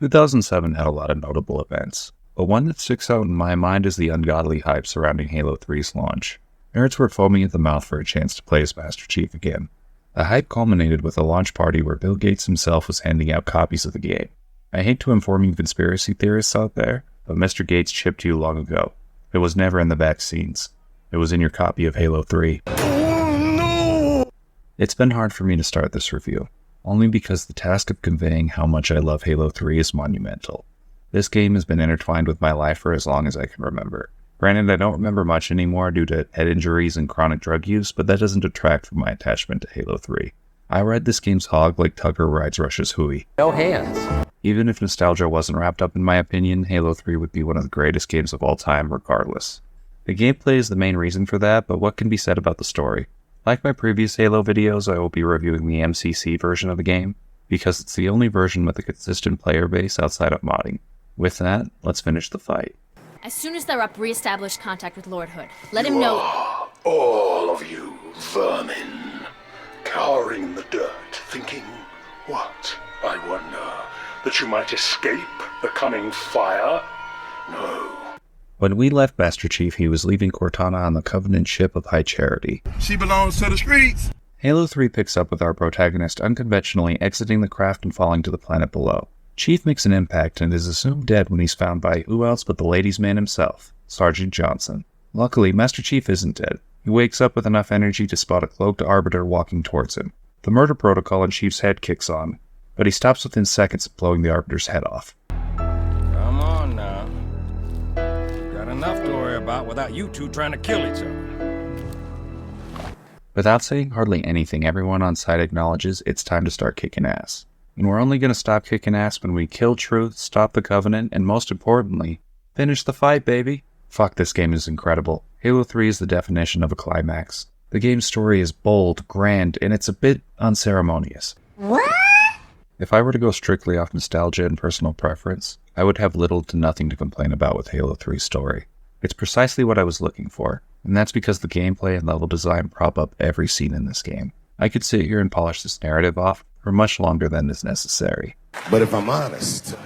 2007 had a lot of notable events, but one that sticks out in my mind is the ungodly hype surrounding Halo 3's launch. Nerds were foaming at the mouth for a chance to play as Master Chief again. The hype culminated with a launch party where Bill Gates himself was handing out copies of the game. I hate to inform you conspiracy theorists out there, but Mr. Gates chipped you long ago. It was never in the back scenes. It was in your copy of Halo 3. Oh no! It's been hard for me to start this review, only because the task of conveying how much I love Halo 3 is monumental. This game has been intertwined with my life for as long as I can remember. Granted, I don't remember much anymore due to head injuries and chronic drug use, but that doesn't detract from my attachment to Halo 3. I ride this game's hog like Tucker rides Russia's Hui. No hands. Even if nostalgia wasn't wrapped up in my opinion, Halo 3 would be one of the greatest games of all time regardless. The gameplay is the main reason for that, but what can be said about the story? Like my previous Halo videos, I will be reviewing the MCC version of the game, because it's the only version with a consistent player base outside of modding. With that, let's finish the fight. As soon as they're up, re-establish contact with Lord Hood. Let him know. All of you vermin, cowering in the dirt, thinking, what, I wonder, that you might escape the coming fire? No. When we left Master Chief, he was leaving Cortana on the Covenant ship of High Charity. She belongs to the streets! Halo 3 picks up with our protagonist unconventionally exiting the craft and falling to the planet below. Chief makes an impact and is assumed dead when he's found by who else but the ladies' man himself, Sergeant Johnson. Luckily, Master Chief isn't dead. He wakes up with enough energy to spot a cloaked arbiter walking towards him. The murder protocol in Chief's head kicks on, but he stops within seconds of blowing the arbiter's head off. Come on now. Got enough to worry about without you two trying to kill each other. Without saying hardly anything, everyone on site acknowledges it's time to start kicking ass. And we're only going to stop kicking ass when we kill Truth, stop the Covenant, and most importantly, finish the fight, baby! Fuck, this game is incredible. Halo 3 is the definition of a climax. The game's story is bold, grand, and it's a bit unceremonious. What? If I were to go strictly off nostalgia and personal preference, I would have little to nothing to complain about with Halo 3's story. It's precisely what I was looking for, and that's because the gameplay and level design prop up every scene in this game. I could sit here and polish this narrative off for much longer than is necessary. But if I'm honest,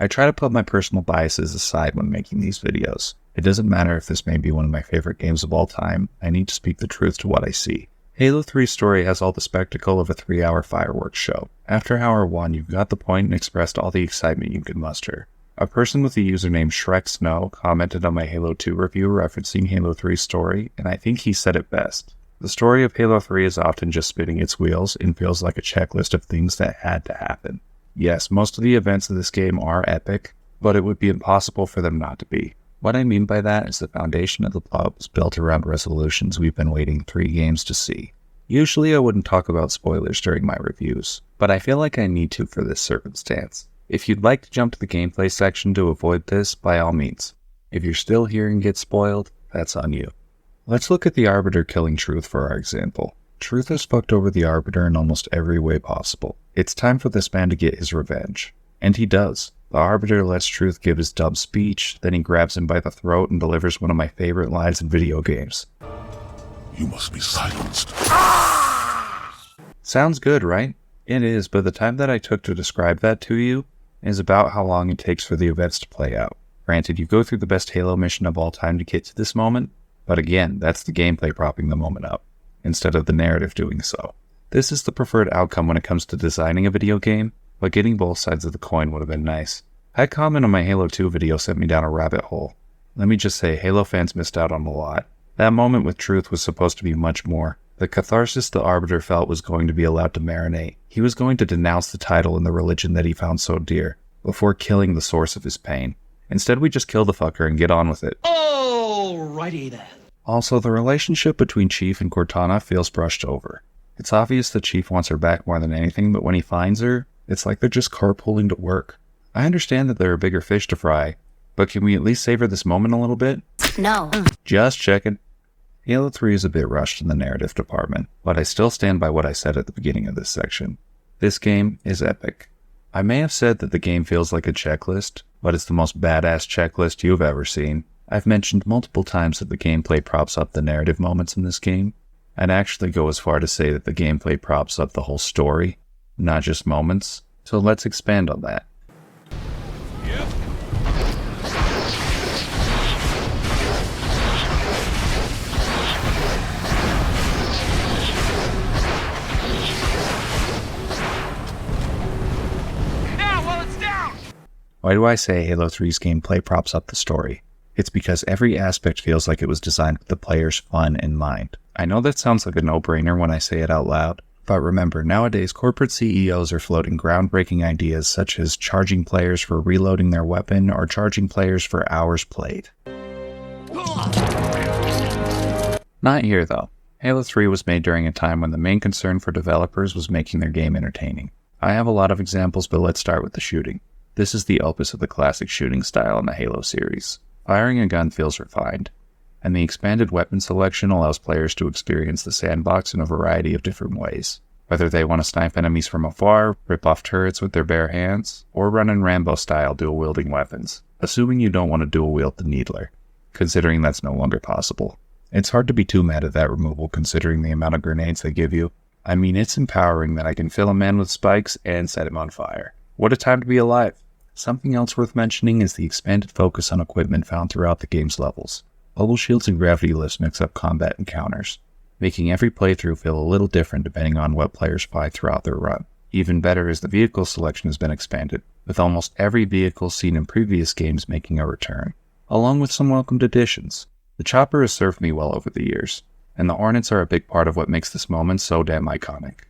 I try to put my personal biases aside when making these videos. It doesn't matter if this may be one of my favorite games of all time, I need to speak the truth to what I see. Halo 3's story has all the spectacle of a 3-hour fireworks show. After hour 1, you've got the point and expressed all the excitement you can muster. A person with the username ShrekSnow commented on my Halo 2 review referencing Halo 3's story, and I think he said it best. The story of Halo 3 is often just spinning its wheels and feels like a checklist of things that had to happen. Yes, most of the events of this game are epic, but it would be impossible for them not to be. What I mean by that is the foundation of the plot was built around resolutions we've been waiting 3 games to see. Usually I wouldn't talk about spoilers during my reviews, but I feel like I need to for this circumstance. If you'd like to jump to the gameplay section to avoid this, by all means. If you're still here and get spoiled, that's on you. Let's look at the Arbiter killing Truth for our example. Truth has fucked over the Arbiter in almost every way possible. It's time for this man to get his revenge. And he does. The Arbiter lets Truth give his dumb speech, then he grabs him by the throat and delivers one of my favorite lines in video games. You must be silenced. Sounds good, right? It is, but the time that I took to describe that to you is about how long it takes for the events to play out. Granted, you go through the best Halo mission of all time to get to this moment, but again, that's the gameplay propping the moment up, instead of the narrative doing so. This is the preferred outcome when it comes to designing a video game, but getting both sides of the coin would have been nice. That comment on my Halo 2 video sent me down a rabbit hole. Let me just say, Halo fans missed out on a lot. That moment with Truth was supposed to be much more. The catharsis the Arbiter felt was going to be allowed to marinate. He was going to denounce the title and the religion that he found so dear, before killing the source of his pain. Instead, we just kill the fucker and get on with it. Alrighty then. Also, the relationship between Chief and Cortana feels brushed over. It's obvious that Chief wants her back more than anything, but when he finds her, it's like they're just carpooling to work. I understand that there are bigger fish to fry, but can we at least savor this moment a little bit? No. Just checking. Halo 3 is a bit rushed in the narrative department, but I still stand by what I said at the beginning of this section. This game is epic. I may have said that the game feels like a checklist, but it's the most badass checklist you've ever seen. I've mentioned multiple times that the gameplay props up the narrative moments in this game. I'd actually go as far to say that the gameplay props up the whole story, not just moments, so let's expand on that. Why do I say Halo 3's gameplay props up the story? It's because every aspect feels like it was designed with the player's fun in mind. I know that sounds like a no-brainer when I say it out loud, but remember, nowadays corporate CEOs are floating groundbreaking ideas such as charging players for reloading their weapon or charging players for hours played. Not here though. Halo 3 was made during a time when the main concern for developers was making their game entertaining. I have a lot of examples, but let's start with the shooting. This is the opus of the classic shooting style in the Halo series. Firing a gun feels refined, and the expanded weapon selection allows players to experience the sandbox in a variety of different ways. Whether they want to snipe enemies from afar, rip off turrets with their bare hands, or run in Rambo-style dual-wielding weapons, assuming you don't want to dual-wield the Needler, considering that's no longer possible. It's hard to be too mad at that removal considering the amount of grenades they give you. I mean, it's empowering that I can fill a man with spikes and set him on fire. What a time to be alive! Something else worth mentioning is the expanded focus on equipment found throughout the game's levels. Bubble shields and gravity lifts mix up combat encounters, making every playthrough feel a little different depending on what players find throughout their run. Even better is the vehicle selection has been expanded, with almost every vehicle seen in previous games making a return, along with some welcomed additions. The chopper has served me well over the years, and the Hornets are a big part of what makes this moment so damn iconic.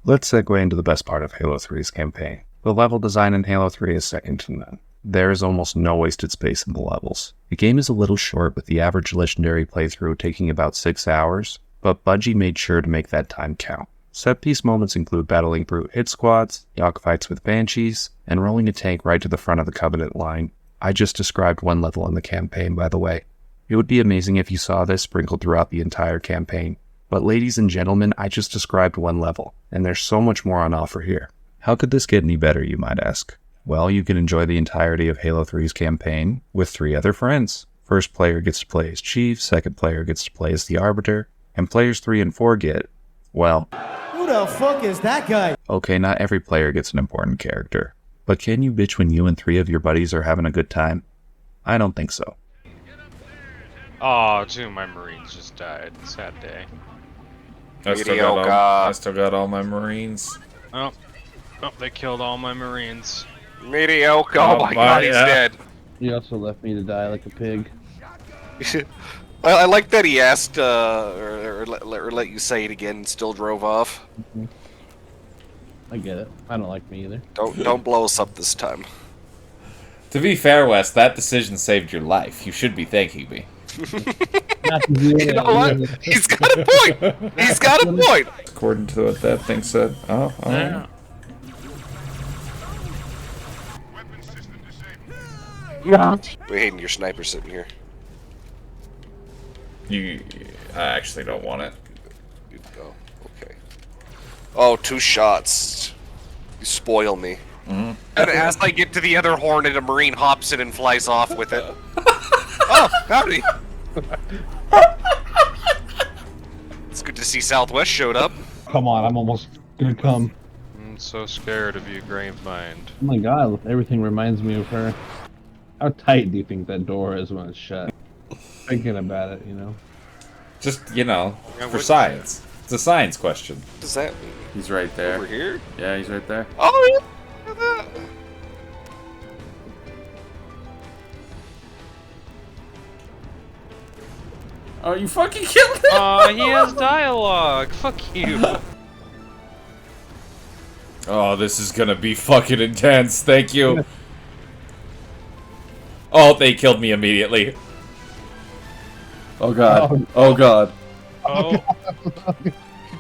Let's segue into the best part of Halo 3's campaign. The level design in Halo 3 is second to none. There is almost no wasted space in the levels. The game is a little short, with the average legendary playthrough taking about 6 hours, but Bungie made sure to make that time count. Set-piece moments include battling brute hit squads, dogfights with banshees, and rolling a tank right to the front of the Covenant line. I just described one level in the campaign, by the way. It would be amazing if you saw this sprinkled throughout the entire campaign. But ladies and gentlemen, I just described one level, and there's so much more on offer here. How could this get any better, you might ask? Well, you can enjoy the entirety of Halo 3's campaign with 3 other friends. First player gets to play as Chief, second player gets to play as the Arbiter, and players 3 and 4 get, well... Who the fuck is that guy? Okay, not every player gets an important character. But can you bitch when you and 3 of your buddies are having a good time? I don't think so. Oh, 2 of my Marines just died. Sad day. I still got all my Marines. Oh, they killed all my Marines. Mediocre. Oh my god, he's dead. He also left me to die like a pig. I like that he asked, or let you say it again and still drove off. Mm-hmm. I get it. I don't like me either. Don't blow us up this time. To be fair, Wes, that decision saved your life. You should be thanking me. You know what? He's got a point. He's got a point. According to what that thing said. Oh, yeah. Wait, Hayden, your sniper sitting here. I actually don't want it. Oh, okay. Oh, 2 shots. You spoil me. Mm-hmm. And as I get to the other Hornet, a Marine hops in and flies off with it. Oh, howdy. It's good to see Southwest showed up. Come on, I'm almost gonna come. I'm so scared of you, Gravemind. Oh my god, everything reminds me of her. How tight do you think that door is when it's shut? Thinking about it, you know? Just, for science. It's a science question. What does that mean? He's right there. Over here? Yeah, he's right there. Oh, yeah. Look at that. Oh, you fucking killed him! Oh, he has dialogue! Fuck you! Oh, this is gonna be fucking intense, thank you. Oh, they killed me immediately. Oh god. Oh god. Oh.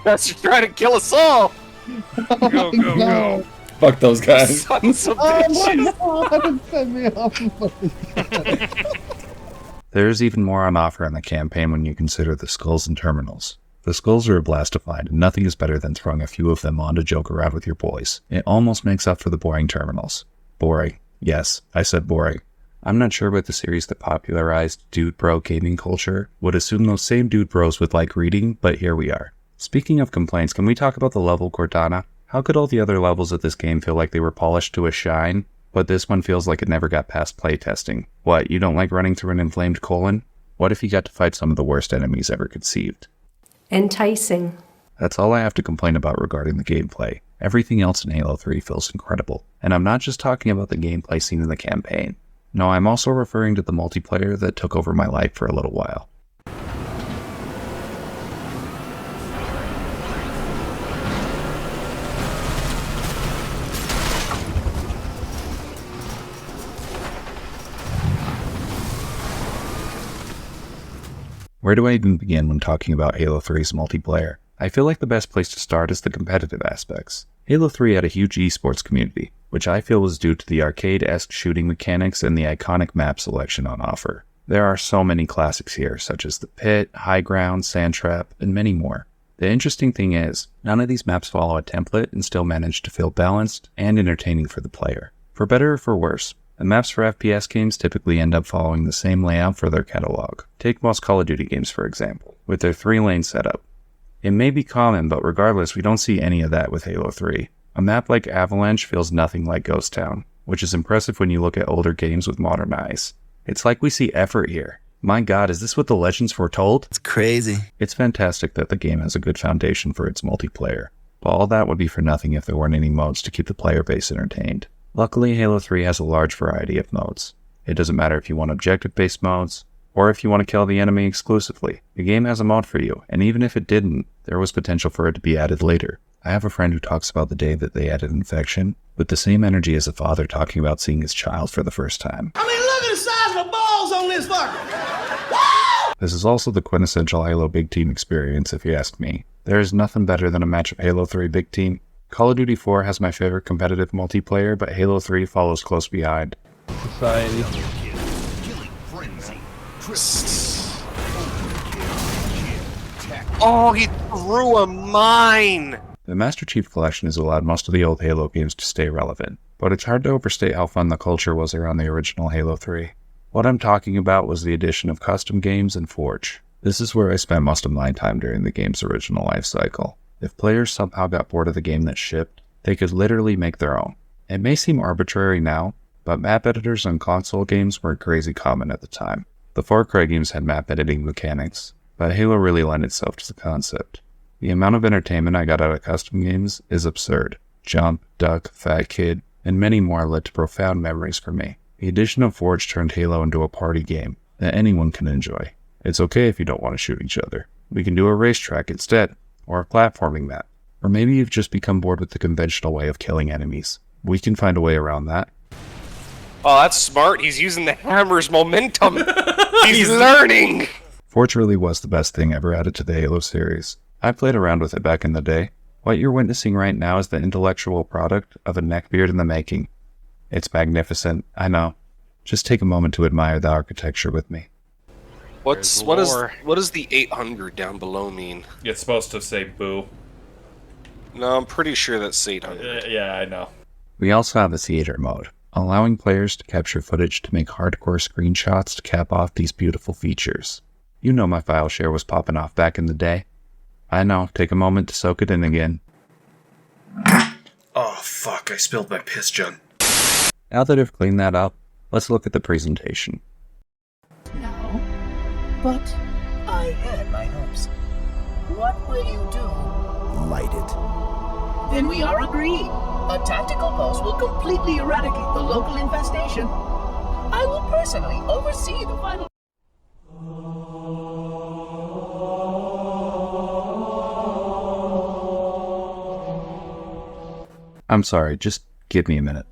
That's just trying to kill us all! Go, go, go! Fuck those guys. Sons of bitches! Oh my god, send me off. There's even more on offer in the campaign when you consider the skulls and terminals. The skulls are a blast to find, and nothing is better than throwing a few of them on to joke around with your boys. It almost makes up for the boring terminals. Boring. Yes, I said boring. I'm not sure what the series that popularized dude bro gaming culture would assume those same dude bros would like reading, but here we are. Speaking of complaints, can we talk about the level Cortana? How could all the other levels of this game feel like they were polished to a shine, but this one feels like it never got past playtesting? What, you don't like running through an inflamed colon? What if you got to fight some of the worst enemies ever conceived? Enticing. That's all I have to complain about regarding the gameplay. Everything else in Halo 3 feels incredible. And I'm not just talking about the gameplay seen in the campaign. No, I'm also referring to the multiplayer that took over my life for a little while. Where do I even begin when talking about Halo 3's multiplayer? I feel like the best place to start is the competitive aspects. Halo 3 had a huge esports community, which I feel was due to the arcade-esque shooting mechanics and the iconic map selection on offer. There are so many classics here, such as the Pit, High Ground, Sand Trap, and many more. The interesting thing is, none of these maps follow a template and still manage to feel balanced and entertaining for the player. For better or for worse, the maps for FPS games typically end up following the same layout for their catalog. Take most Call of Duty games for example, with their 3-lane setup. It may be common, but regardless, we don't see any of that with Halo 3. A map like Avalanche feels nothing like Ghost Town, which is impressive when you look at older games with modern eyes. It's like we see effort here. My god, is this what the legends foretold? It's crazy. It's fantastic that the game has a good foundation for its multiplayer, but all that would be for nothing if there weren't any modes to keep the player base entertained. Luckily, Halo 3 has a large variety of modes. It doesn't matter if you want objective-based modes, or if you want to kill the enemy exclusively. The game has a mode for you, and even if it didn't, there was potential for it to be added later. I have a friend who talks about the day that they added Infection, with the same energy as a father talking about seeing his child for the first time. I mean, look at the size of the balls on this fucker! This is also the quintessential Halo Big Team experience, if you ask me. There is nothing better than a match of Halo 3 Big Team. Call of Duty 4 has my favorite competitive multiplayer, but Halo 3 follows close behind. Society. Oh, he threw a mine! The Master Chief Collection has allowed most of the old Halo games to stay relevant, but it's hard to overstate how fun the culture was around the original Halo 3. What I'm talking about was the addition of custom games and Forge. This is where I spent most of my time during the game's original life cycle. If players somehow got bored of the game that shipped, they could literally make their own. It may seem arbitrary now, but map editors on console games were crazy common at the time. The Far Cry games had map editing mechanics, but Halo really lent itself to the concept. The amount of entertainment I got out of custom games is absurd. Jump, Duck, Fat Kid, and many more led to profound memories for me. The addition of Forge turned Halo into a party game that anyone can enjoy. It's okay if you don't want to shoot each other. We can do a racetrack instead, or a platforming map. Or maybe you've just become bored with the conventional way of killing enemies. We can find a way around that. Oh, that's smart. He's using the hammer's momentum. He's learning. Forge really was the best thing ever added to the Halo series. I played around with it back in the day. What you're witnessing right now is the intellectual product of a neckbeard in the making. It's magnificent, I know. Just take a moment to admire the architecture with me. What does the 800 down below mean? It's supposed to say boo. No, I'm pretty sure that's 800. Yeah, I know. We also have the theater mode, allowing players to capture footage to make hardcore screenshots to cap off these beautiful features. You know my file share was popping off back in the day. I know, take a moment to soak it in again. Oh fuck, I spilled my piss jug. Now that I've cleaned that up, let's look at the presentation. No, but I had my hopes. What will you do? Light it. Then we are agreed. A tactical post will completely eradicate the local infestation. I will personally oversee the final. I'm sorry, just give me a minute.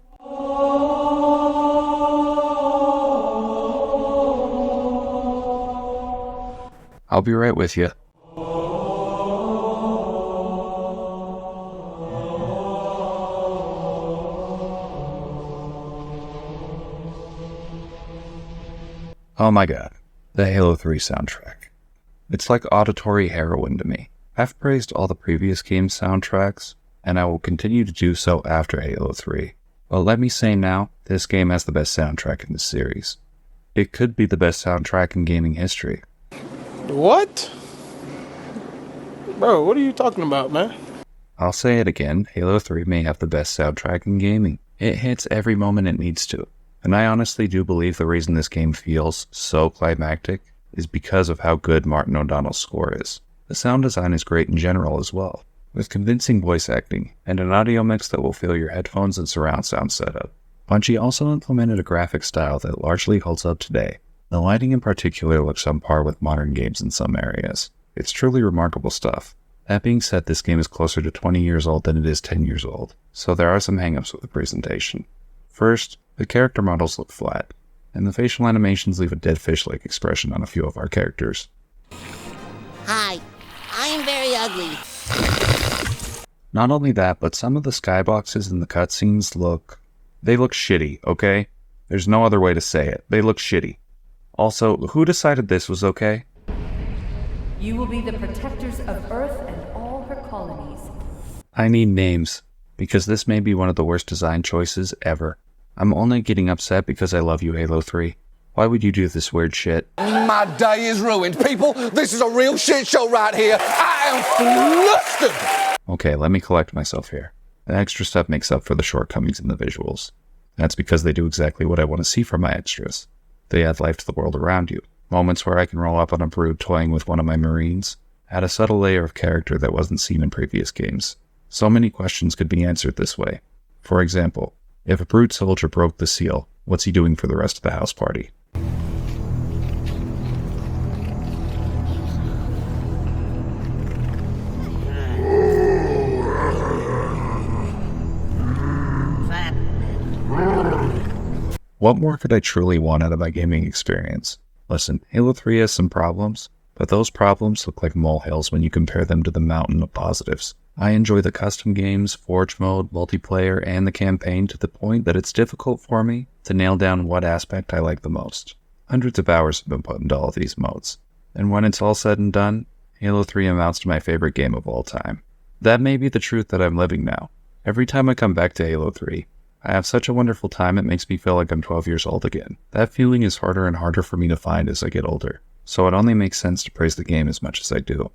I'll be right with you. Oh my god, the Halo 3 soundtrack. It's like auditory heroin to me. I've praised all the previous game's soundtracks, and I will continue to do so after Halo 3. But let me say now, this game has the best soundtrack in the series. It could be the best soundtrack in gaming history. What? Bro, what are you talking about, man? I'll say it again, Halo 3 may have the best soundtrack in gaming. It hits every moment it needs to. And I honestly do believe the reason this game feels so climactic is because of how good Martin O'Donnell's score is. The sound design is great in general as well, with convincing voice acting and an audio mix that will fill your headphones and surround sound setup. Bungie also implemented a graphic style that largely holds up today. The lighting in particular looks on par with modern games in some areas. It's truly remarkable stuff. That being said, this game is closer to 20 years old than it is 10 years old, so there are some hangups with the presentation. First, the character models look flat, and the facial animations leave a dead fish-like expression on a few of our characters. Hi, I am very ugly. Not only that, but some of the skyboxes in the cutscenes look shitty, okay? There's no other way to say it. They look shitty. Also, who decided this was okay? You will be the protectors of Earth and all her colonies. I need names, because this may be one of the worst design choices ever. I'm only getting upset because I love you, Halo 3. Why would you do this weird shit? My day is ruined. People, this is a real shit show right here. I am flustered. Okay, let me collect myself here. The extra stuff makes up for the shortcomings in the visuals. That's because they do exactly what I want to see from my extras. They add life to the world around you. Moments where I can roll up on a brood toying with one of my Marines. Add a subtle layer of character that wasn't seen in previous games. So many questions could be answered this way. For example, if a brood soldier broke the seal, what's he doing for the rest of the house party? What more could I truly want out of my gaming experience? Listen, Halo 3 has some problems, but those problems look like molehills when you compare them to the mountain of positives. I enjoy the custom games, Forge mode, multiplayer, and the campaign to the point that it's difficult for me to nail down what aspect I like the most. Hundreds of hours have been put into all of these modes, and when it's all said and done, Halo 3 amounts to my favorite game of all time. That may be the truth that I'm living now. Every time I come back to Halo 3, I have such a wonderful time it makes me feel like I'm 12 years old again. That feeling is harder and harder for me to find as I get older, so it only makes sense to praise the game as much as I do.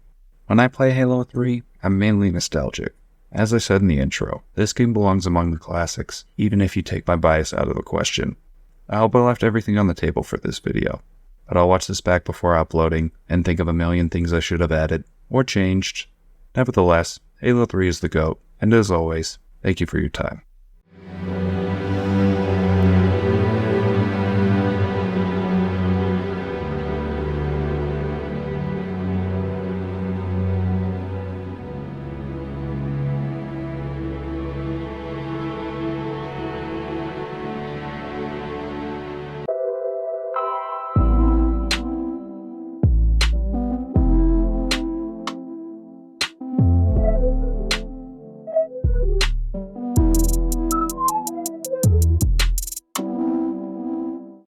When I play Halo 3, I'm mainly nostalgic. As I said in the intro, this game belongs among the classics, even if you take my bias out of the question. I hope I left everything on the table for this video, but I'll watch this back before uploading and think of a million things I should have added or changed. Nevertheless, Halo 3 is the GOAT, and as always, thank you for your time.